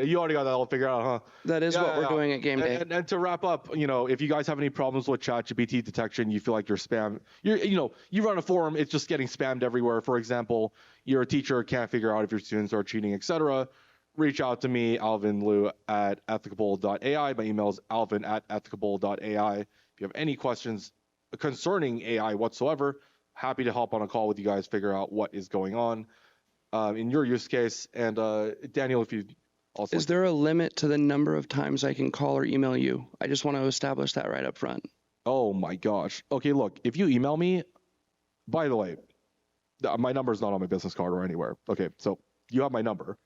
You already got that all figured out, huh? That is what we're doing at Game Day. And to wrap up, if you guys have any problems with ChatGPT detection, you feel like you're spam, you run a forum, it's just getting spammed everywhere. For example, you're a teacher, can't figure out if your students are cheating, etc. Reach out to me, Alvin Liu at ethicable.ai. My email is alvin@ethicable.ai. If you have any questions concerning AI whatsoever, happy to hop on a call with you guys, figure out what is going on in your use case. And Daniel, if you also... Is there a limit to the number of times I can call or email you? I just want to establish that right up front. Oh my gosh. Okay, look, if you email me, by the way, my number is not on my business card or anywhere. Okay, so you have my number.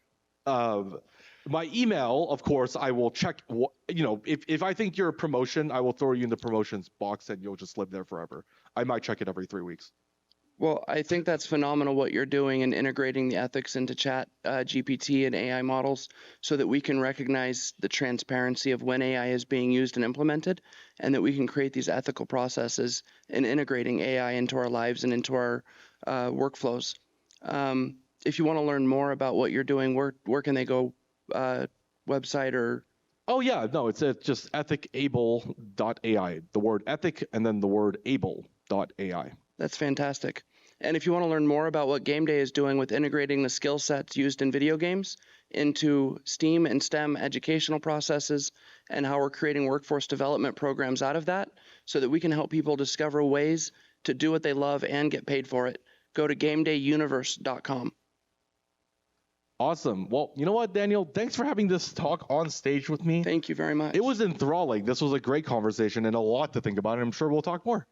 My email, of course, I will check. If I think you're a promotion, I will throw you in the promotions box and you'll just live there forever. I might check it every 3 weeks. Well, I think that's phenomenal what you're doing in integrating the ethics into chat GPT and AI models so that we can recognize the transparency of when AI is being used and implemented, and that we can create these ethical processes in integrating AI into our lives and into our workflows. If you want to learn more about what you're doing, where can they go? Website or... Oh yeah, no, it's just ethicable.ai. The word ethic and then the word able.ai. That's fantastic. And if you want to learn more about what Game Day is doing with integrating the skill sets used in video games into STEAM and STEM educational processes, and how we're creating workforce development programs out of that so that we can help people discover ways to do what they love and get paid for it, go to gamedayuniverse.com. Awesome. Well, you know what, Daniel? Thanks for having this talk on stage with me. Thank you very much. It was enthralling. This was a great conversation and a lot to think about, and I'm sure we'll talk more.